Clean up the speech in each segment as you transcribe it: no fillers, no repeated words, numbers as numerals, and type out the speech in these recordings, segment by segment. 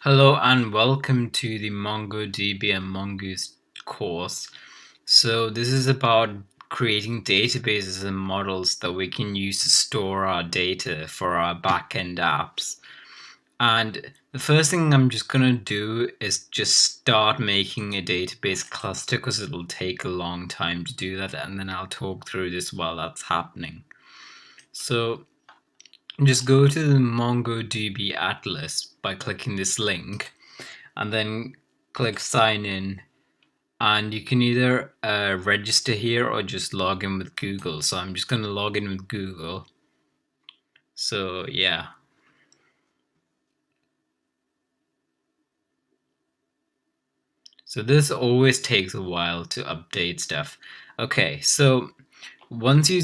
Hello and welcome to the MongoDB and Mongoose course. So this is about creating databases and models that we can use to store our data for our backend apps. And the first thing I'm just going to do is just start making a database cluster because it'll take a long time to do that, and then I'll talk through this while that's happening. So just go to the MongoDB Atlas by clicking this link and then click sign in, and you can either register here or just log in with Google. So I'm just going to log in with Google. So yeah. So this always takes a while to update stuff. Okay, so once you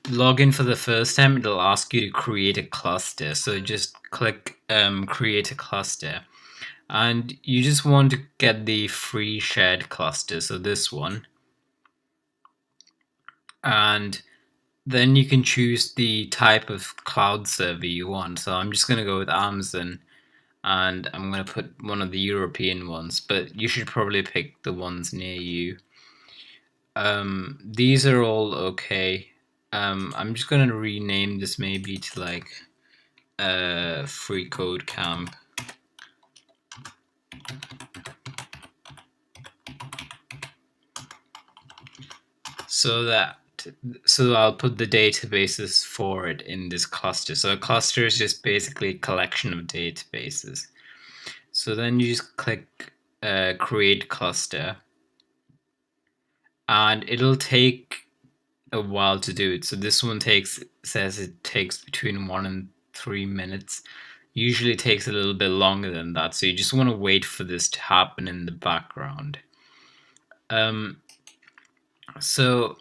log in for the first time, it'll ask you to create a cluster. So just click create a cluster. And you just want to get the free shared cluster, so this one. And then you can choose the type of cloud server you want. So I'm just going to go with Amazon, and I'm going to put one of the European ones, but you should probably pick the ones near you. These are all okay. I'm just going to rename this maybe to like Free Code Camp. So I'll put the databases for it in this cluster. So a cluster is just basically a collection of databases. So then you just click create cluster, and it'll take a while to do it. So this one says it takes between 1 and 3 minutes. Usually it takes a little bit longer than that. So you just want to wait for this to happen in the background. So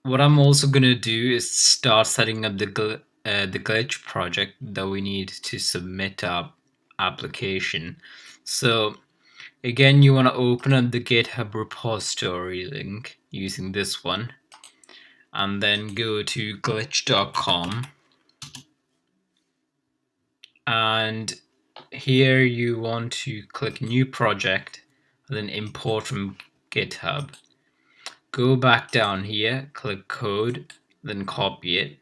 what I'm also going to do is start setting up the glitch project that we need to submit our application. So again, you want to open up the GitHub repository link using this one, and then go to glitch.com, and here you want to click new project and then import from GitHub. Go back down here, click code, then copy it,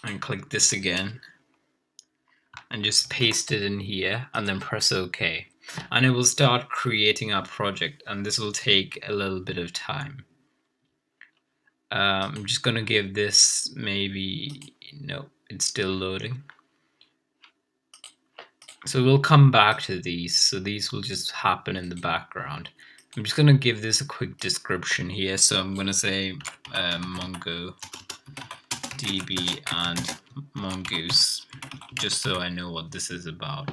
and click this again, and just paste it in here, and then press OK. And it will start creating our project, and this will take a little bit of time. I'm just going to give this maybe, no, it's still loading. So we'll come back to these. So these will just happen in the background. I'm just going to give this a quick description here. So I'm going to say MongoDB and Mongoose, just so I know what this is about.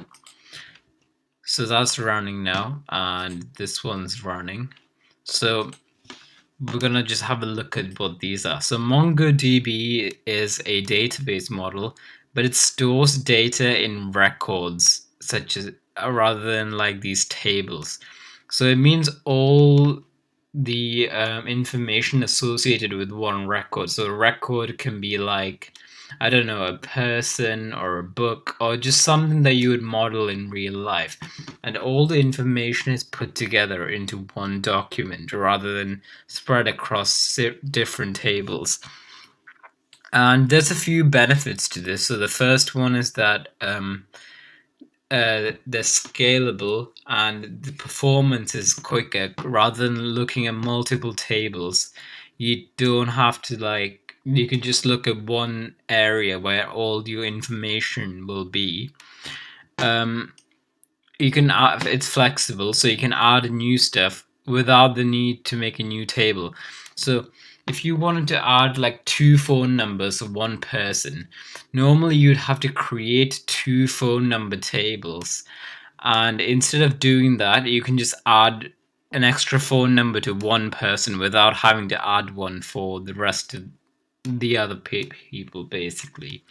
So that's running now, and this one's running. So we're going to just have a look at what these are. So MongoDB is a database model, but it stores data in records, such as rather than like these tables. So it means all the information associated with one record. So a record can be like, I don't know, a person or a book or just something that you would model in real life. And all the information is put together into one document rather than spread across different tables. And there's a few benefits to this. So the first one is that they're scalable and the performance is quicker. Rather than looking at multiple tables, you don't have to you can just look at one area where all your information will be. You can it's flexible, so you can add new stuff without the need to make a new table. So if you wanted to add like 2 phone numbers of one person, normally you'd have to create 2 phone number tables. And instead of doing that, you can just add an extra phone number to one person without having to add one for the rest of the other people, basically.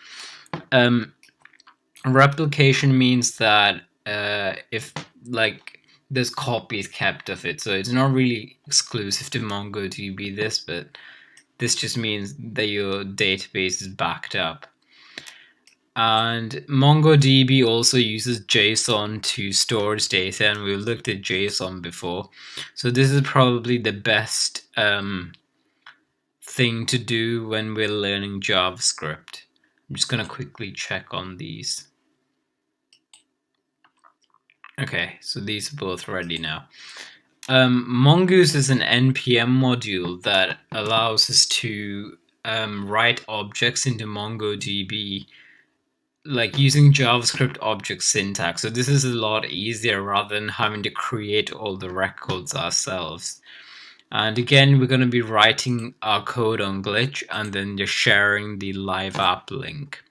Replication means that if like there's copies kept of it, so it's not really exclusive to MongoDB but this just means that your database is backed up. And MongoDB also uses JSON to store its data, and we've looked at JSON before. So this is probably the best thing to do when we're learning JavaScript. I'm just going to quickly check on these. Okay, so these are both ready now. Mongoose is an NPM module that allows us to write objects into MongoDB, like using JavaScript object syntax. So this is a lot easier rather than having to create all the records ourselves. And again, we're going to be writing our code on Glitch and then just sharing the live app link.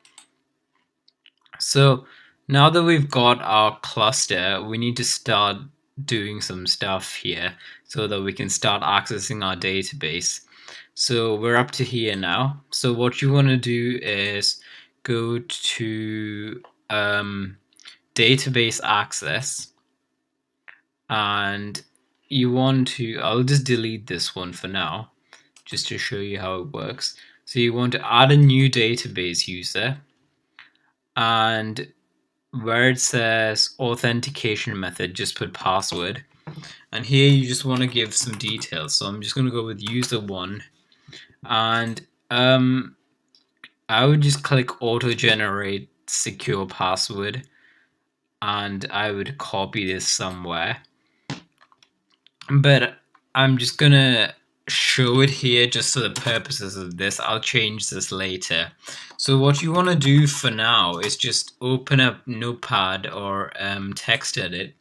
So now that we've got our cluster, we need to start doing some stuff here so that we can start accessing our database. So we're up to here now. So what you want to do is go to database access, and you want to, I'll just delete this one for now just to show you how it works. So you want to add a new database user, and where it says authentication method, just put password. And here you just want to give some details. So I'm just going to go with user1, and I would just click auto generate secure password, and I would copy this somewhere. But I'm just gonna show it here just for the purposes of this. I'll change this later. So what you want to do for now is just open up Notepad or text edit,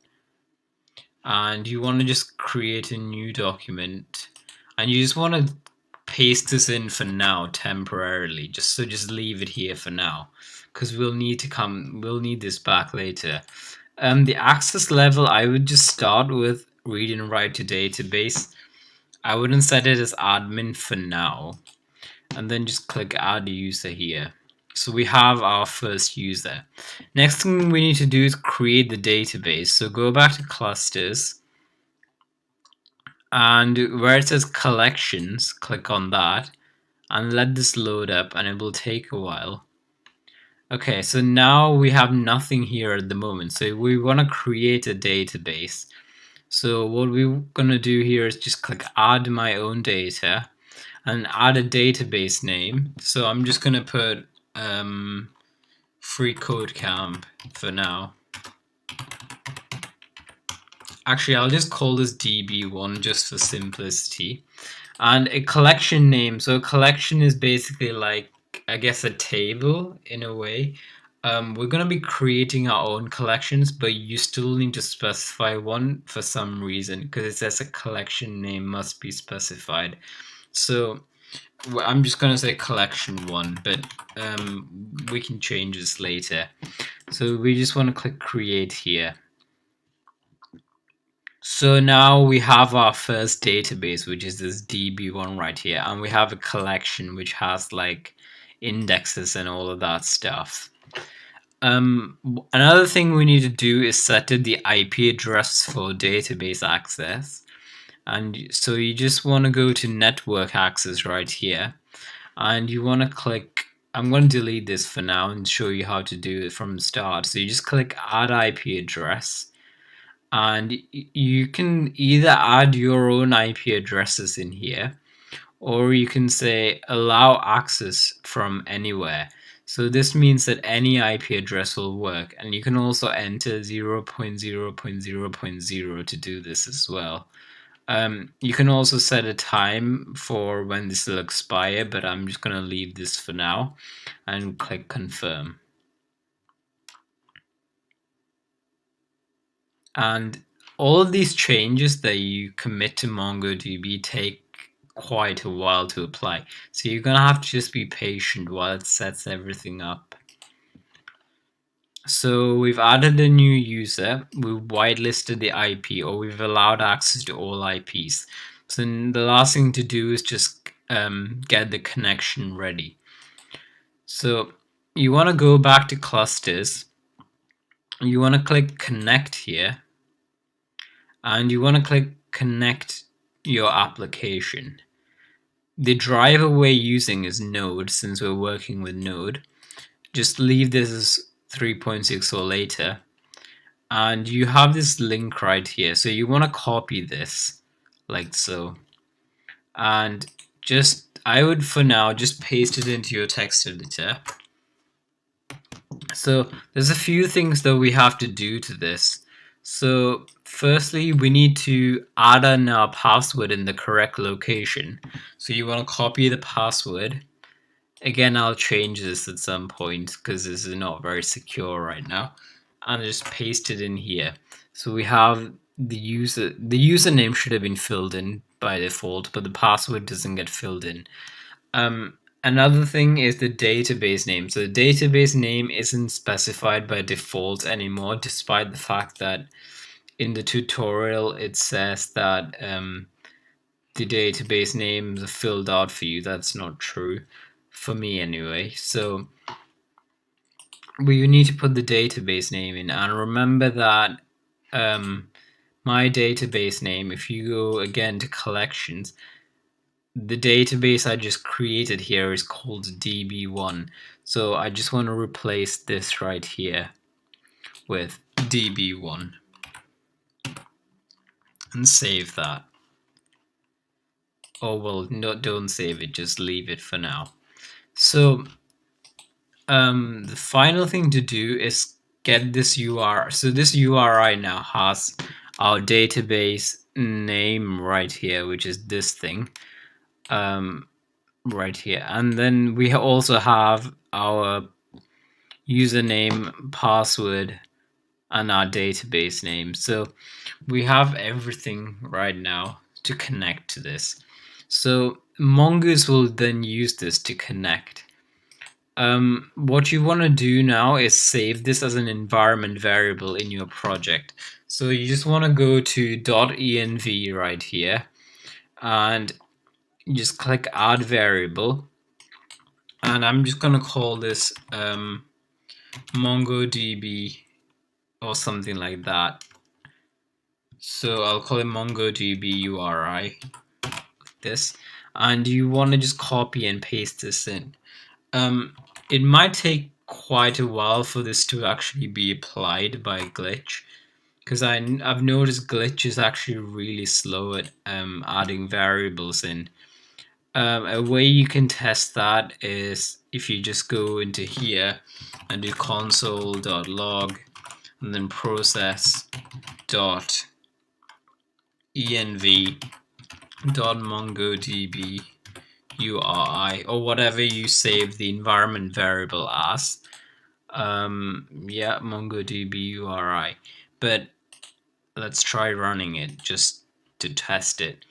and you want to just create a new document, and you just want to paste this in for now temporarily. Just leave it here for now, because we'll need this back later. The access level, I would just start with read and write to database. I wouldn't set it as admin for now, and then just click add user here. So we have our first user. Next thing we need to do is create the database. So go back to clusters, and where it says collections, click on that and let this load up, and it will take a while. Okay, so now we have nothing here at the moment, so we want to create a database. So what we're going to do here is just click add my own data and add a database name. So I'm just going to put free code camp for now. Actually, I'll just call this DB1 just for simplicity. And a collection name. So a collection is basically like, I guess, a table in a way. We're going to be creating our own collections, but you still need to specify one for some reason, because it says a collection name must be specified. So I'm just going to say collection1, but we can change this later. So we just want to click create here. So now we have our first database, which is this DB1 right here, and we have a collection which has like indexes and all of that stuff. Another thing we need to do is set the IP address for database access. And so you just want to go to network access right here, and you want to click, I'm going to delete this for now and show you how to do it from the start. So you just click add IP address, and you can either add your own IP addresses in here, or you can say allow access from anywhere. So this means that any IP address will work, and you can also enter 0.0.0.0 to do this as well. You can also set a time for when this will expire, but I'm just going to leave this for now and click confirm. And all of these changes that you commit to MongoDB take quite a while to apply. So you're going to have to just be patient while it sets everything up. So we've added a new user, we've whitelisted the IP, or we've allowed access to all IPs. So the last thing to do is just get the connection ready. So you want to go back to clusters, you want to click connect here, and you want to click connect your application. The driver we're using is Node, since we're working with Node. just leave this as 3.6 or later. And you have this link right here. So you want to copy this like so. And I would for now just paste it into your text editor. So there's a few things that we have to do to this. So firstly, we need to add in our password in the correct location. So you want to copy the password. Again, I'll change this at some point because this is not very secure right now. And just paste it in here. So we have the username should have been filled in by default, but the password doesn't get filled in. Another thing is the database name. So the database name isn't specified by default anymore, despite the fact that in the tutorial it says that the database names are filled out for you. That's not true for me anyway. So we need to put the database name in, and remember that my database name, if you go again to collections, the database I just created here is called DB1. So I just want to replace this right here with DB1 and save that. Oh well, no, don't save it, just leave it for now. So the final thing to do is get this URI. So this URI now has our database name right here, which is this thing. Right here, and then we also have our username, password, and our database name. So we have everything right now to connect to this. So Mongoose will then use this to connect. What you want to do now is save this as an environment variable in your project. So you just want to go to .env right here, and you just click add variable, and I'm just going to call this MongoDB or something like that. So I'll call it MongoDB URI, like this, and you want to just copy and paste this in. It might take quite a while for this to actually be applied by Glitch, because I've noticed Glitch is actually really slow at adding variables in. A way you can test that is if you just go into here and do console.log and then process.env.mongodb URI, or whatever you save the environment variable as. Yeah, MongoDB URI. But let's try running it just to test it.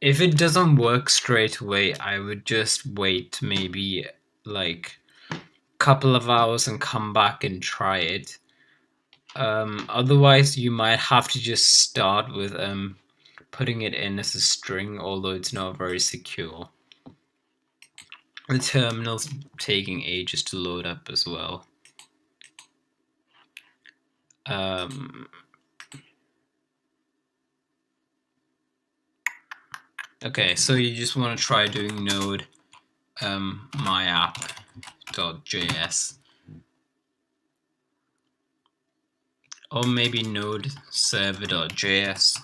If it doesn't work straight away, I would just wait maybe like a couple of hours and come back and try it. Otherwise, you might have to just start with putting it in as a string, although it's not very secure. The terminal's taking ages to load up as well. Okay, so you just want to try doing node myapp.js, or maybe node server.js.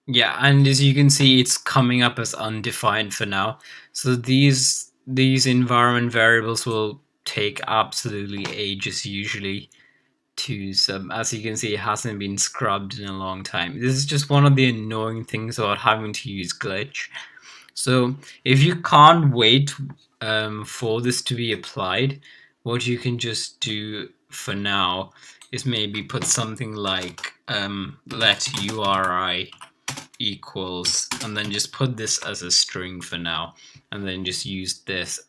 Yeah, and as you can see, it's coming up as undefined for now. So these environment variables will take absolutely ages usually to sub. As you can see, it hasn't been scrubbed in a long time. This is just one of the annoying things about having to use Glitch. So if you can't wait for this to be applied, what you can just do for now is maybe put something like let URI equals, and then just put this as a string for now, and then just use this.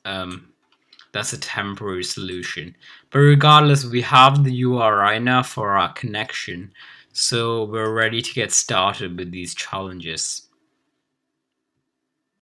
That's a temporary solution, but regardless, we have the URI now for our connection, so we're ready to get started with these challenges.